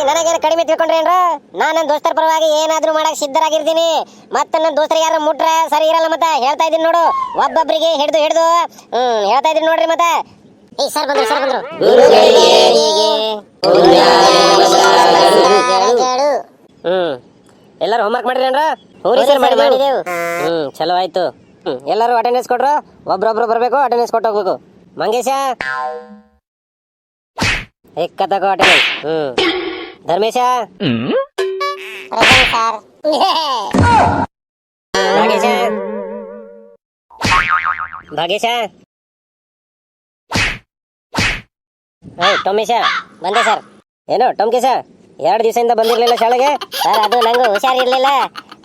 ನನಗೇನು ಕಡಿಮೆ ತಿಳ್ಕೊಂಡ್ರೇನ್ರ? ನಾನು ನನ್ನ ದೋಸ್ತರ ಪರವಾಗಿ ಏನಾದ್ರೂ ಮಾಡಕ್ ಸಿದ್ಧರಾಗಿರ್ತೀನಿ. ಮತ್ತೆ ನನ್ನ ದೋಸ್ತರಿಗೆ ಯಾರು ಮುಟ್ರ ಸರಿ ಇರಲ್ಲ. ಮತ್ತೆ ಹೇಳ್ತಾ ಇದೀನಿ ನೋಡು, ಒಬ್ಬೊಬ್ಬರಿಗೆ ಹಿಡ್ದು ಹೇಳ್ತಾ ಇದೀನಿ ನೋಡ್ರಿ. ಮತ್ತೆ ಸರ್ ಬಂದ್ರು ಎಲ್ಲರೂ ಹೋಮ್ವರ್ಕ್ ಮಾಡಿರೇನ್ರ? ಮಾಡಿದೇವು. ಚಲೋ ಆಯ್ತು. ಎಲ್ಲರೂ ಅಟೆಂಡೆನ್ಸ್ ಕೊಟ್ರು. ಒಬ್ರೊಬ್ರು ಬರ್ಬೇಕು, ಅಟೆಂಡೆನ್ಸ್ ಕೊಟ್ಟು ಹೋಗ್ಬೇಕು. ಮಂಗೇಶ ತಗೋ ಅಟೆಂಡೆನ್ಸ್. ಧರ್ಮೇಶ ಭಾಗೇಶ ಟೊಮೇಶ ಬಂದೆ ಸರ್. ಏನು ಟೊಮ್ಕೇಶ 2 ದಿವಸದಿಂದ ಬಂದಿರ್ಲಿಲ್ಲ ಶಾಲೆಗೆ? ಸರ್ ಅದು ನಂಗೆ ಹುಷಾರಿರ್ಲಿಲ್ಲ.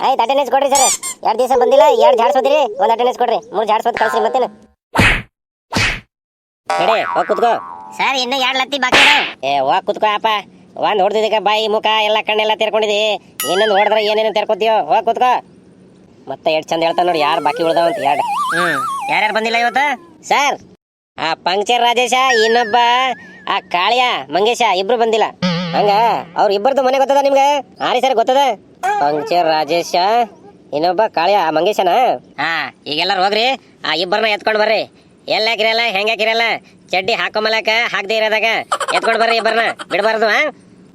ಆಯ್ತು ಅಟೆಂಡೆನ್ಸ್ ಕೊಡ್ರಿ ಸರ್. 2 ದಿವಸ ಬಂದಿಲ್ಲ, 2 ಜಾಡ್ಸೋದ್ರಿ, 1 ಅಟೆಂಡೆನ್ಸ್ ಕೊಡ್ರಿ, 3 ಜಾಡ್ಸೋದ್ ಕಳ್ಸ್ರಿ. ಮತ್ತೇನು ಹೋಗ್ ಕುತ್ಕೋ ಸರ್. ಇನ್ನು 2 ಲತ್ತಿ ಬಾಕಿ ಹೋಗ್ ಕುತ್ಕೋ ಅಪ್ಪ. ಒಂದ್ ಹೊಡೆದಿದ್ದಕ್ಕೆ ಬಾಯಿ ಮುಖ ಎಲ್ಲ ಕಣ್ಣೆಲ್ಲ ತೆರ್ಕೊಂಡಿದಿ. ಇನ್ನೊಂದು ಹೊಡೆದ್ರೆ ಏನೇನು ತೆರ್ಕೋತೀಯೋ? ಹೋಗ್ ಕುತ್ಕೋ. ಮತ್ತೆ ಎಷ್ಟು ಚಂದ ಹೇಳ್ತಾ ನೋಡಿ, ಯಾರು ಬಾಕಿ ಉಳ್ದಾವಂತ 2. ಯಾರ್ಯಾರು ಬಂದಿಲ್ಲ ಇವತ್ತು? ಸರ್ ಆ ಪಂಕ್ಚರ್ ರಾಜೇಶ, ಇನ್ನೊಬ್ಬ ಆ ಕಾಳಿಯ ಮಂಗೇಶ ಇಬ್ರು ಬಂದಿಲ್ಲ. ಹಂಗ ಅವ್ರ ಇಬ್ಬರದು ಮನೆ ಗೊತ್ತದ ನಿಮ್ಗೆ? ಆರಿ ಸರ್ ಗೊತ್ತದ. ಪಂಕ್ಚರ್ ರಾಜೇಶ, ಇನ್ನೊಬ್ಬ ಕಾಳಿಯ ಮಂಗೇಶನ. ಈಗೆಲ್ಲಾರು ಹೋಗ್ರಿ, ಆ ಇಬ್ಬರನ್ನ ಎತ್ಕೊಂಡ್ ಬರ್ರಿ. ಎಲ್ಲ ಹಾಕಿರಲ್ಲ, ಹೆಂಗ ಹಾಕಿರಲ್ಲ, ಚಡ್ಡಿ ಹಾಕೊಂಬಲಕ ಹಾಕದೇ ಇರೋದಾಗ ಎತ್ಕೊಂಡ್ ಬರ್ರಿ ಇಬ್ಬರನ್ನ, ಬಿಡಬಾರ್ದು.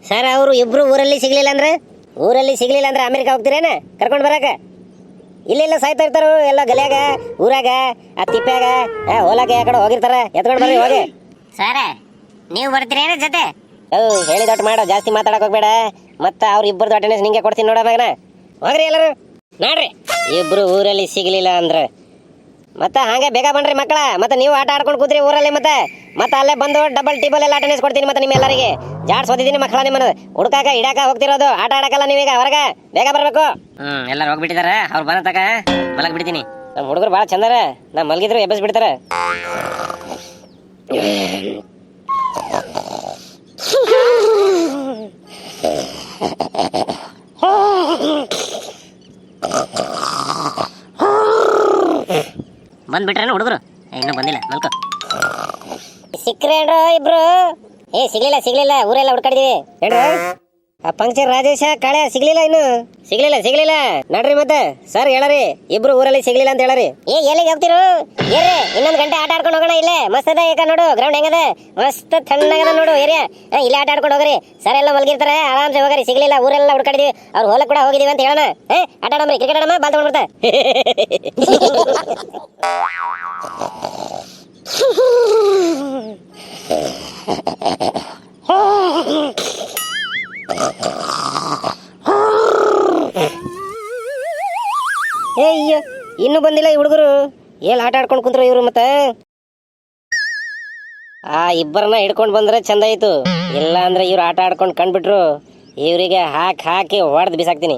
ಸರ್ ಅವರು ಇಬ್ರು ಊರಲ್ಲಿ ಸಿಗ್ಲಿಲ್ಲ ಅಂದ್ರೆ ಅಮೆರಿಕ ಹೋಗ್ತೀರೇನ ಕರ್ಕೊಂಡ್ ಬರಾಕ? ಇಲ್ಲ ಸಾಯ್ತಾ ಇರ್ತಾರ ಎಲ್ಲ ಗಲ್ಯಾಗ, ಊರಾಗ, ಆ ತಿಪ್ಪ್ಯಾಗ, ಹೊಲಾಗ ಆ ಕಡೆ ಹೋಗಿರ್ತಾರ. ಎತ್ಕೊಂಡ್ ಬರ್ರಿ ಹೋಗಿ. ಸರ್ ನೀವು ಬರ್ತೀರೇನ ಜೊತೆ? ಹೇಳಿದೊಟ್ಟು ಮಾಡೋ, ಜಾಸ್ತಿ ಮಾತಾಡಕ್ ಹೋಗ್ಬೇಡ. ಮತ್ತ ಅವ್ರ ಇಬ್ಬರದು ಅಟೆಂಡೆನ್ಸ್ ನಿಂಗೆ ಕೊಡ್ತೀನಿ ನೋಡ ಮಗನ. ಹೋಗ್ರಿ ಎಲ್ಲರೂ ನೋಡ್ರಿ. ಇಬ್ರು ಊರಲ್ಲಿ ಸಿಗ್ಲಿಲ್ಲ ಅಂದ್ರೆ ಮತ್ತೆ ಹಂಗೆ ಬೇಗ ಬನ್ರಿ ಮಕ್ಕಳ. ಮತ್ತೆ ನೀವು ಆಟ ಆಡ್ಕೊಂಡು ಕೂತ್ರಿ ಊರಲ್ಲಿ. ಮತ್ತೆ ಅಲ್ಲೇ ಬಂದು ಡಬಲ್ ಟೇಬಲ್ ಎಲ್ಲ ಅಟೆಂಡೆನ್ಸ್ ಕೊಡ್ತೀನಿ. ಮತ್ತೆ ನಿಮ್ಮೆಲ್ಲರಿಗೆ ಜಾಡ್ಸೋದಿದ್ದೀನಿ ಮಕ್ಕಳ. ನಿಮ್ಮನ್ನು ಹುಡುಕಾಕ ಹಿಡಾಕ ಹೋಗ್ತಿರೋದು, ಆಟ ಆಡಕಲ್ಲ ನೀವೀಗ. ಹೊರಗ ಬೇಗ ಬರ್ಬೇಕು. ಎಲ್ಲರೂ ಹೋಗ್ಬಿಟ್ಟಿದಾರ. ಅವ್ರು ಬರತಕ ಮಲಗ್ ಬಿಡ್ತೀನಿ. ನಮ್ಮ ಹುಡುಗರು ಭಾಳ ಚಂದಾರ. ನಾ ಮಲಗಿದ್ರು ಎಬ್ಬಸ್ ಬಿಡ್ತಾರ. ಬಂದ್ಬಿಟ್ರೇನು ಹುಡುಗರು? ಇನ್ನೂ ಬಂದಿಲ್ಲ, ಮಲ್ಕೋ. ಸಿಕ್ಕ್ರೇನ್ರು ಇಬ್ರು? ಸಿಗ್ಲಿಲ್ಲ. ಊರೆಲ್ಲ ಹುಡ್ಕಾಡಿದೀವಿ. ಹೇಳ್ರಿ, ಆ ಪಂಕ್ಚರ್ ರಾಜೇಶ ಕಾಳೆ ಸಿಗ್ಲಿಲ್ಲ. ಇನ್ನು ಸಿಗ್ಲಿಲ್ಲ ನಡ್ರಿ. ಮತ್ತೆ ಸರ್ ಹೇಳರಿ, ಇಬ್ರು ಊರಲ್ಲಿ ಸಿಗ್ಲಿಲ್ಲ ಅಂತ ಹೇಳರಿ. ಎಲ್ಲಿಗೆ ಹೋಗ್ತಿರು? ಇನ್ನೊಂದು ಗಂಟೆ ಆಟ ಆಡ್ಕೊಂಡು ಹೋಗೋಣ. ಇಲ್ಲೇ ಮಸ್ತ್ ಅದ. ಈಗ ನೋಡು ಗ್ರೌಂಡ್ ಹೆಂಗದ, ಮಸ್ತ್ ತಣ್ಣಗದ ನೋಡು ಏರಿಯಾ. ಇಲ್ಲೇ ಆಟ ಆಡ್ಕೊಂಡು ಹೋಗ್ರಿ. ಸರ್ ಎಲ್ಲ ಮಲ್ಗಿರ್ತಾರೆ, ಆರಾಮ್ಸೆ ಹೋಗ್ರಿ. ಸಿಗ್ಲಿಲ್ಲ, ಊರೆಲ್ಲ ಹುಡ್ಕಾಡಿದೀವಿ. ಅವ್ರು ಹೊಲ ಕೂಡ ಹೋಗಿದೀವಿ ಅಂತ ಹೇಳೋಣ. ಆಟ ಆಡಮ್ರಿ, ಕ್ರಿಕೆಟ್ ಆಡಮ್ಮ, ಬಾಲ್ ತಗೊಂಡ್ಬಿಡ್ತಾ. ಅಯ್ಯೋ ಇನ್ನು ಬಂದಿಲ್ಲ ಈ ಹುಡುಗರು. ಎಲ್ಲಿ ಆಟ ಆಡ್ಕೊಂಡು ಕುಂತ್ರು ಇವ್ರು? ಮತ್ತೆ ಆ ಇಬ್ಬರನ್ನ ಹಿಡ್ಕೊಂಡು ಬಂದ್ರೆ ಚಂದ ಆಯ್ತು. ಇಲ್ಲ ಅಂದ್ರೆ ಇವ್ರು ಆಟ ಆಡ್ಕೊಂಡು ಕಂಡ್ಬಿಟ್ರು. ಇವರಿಗೆ ಹಾಕಿ ಹೊಡೆದು ಬಿಸಾಕ್ತೀನಿ.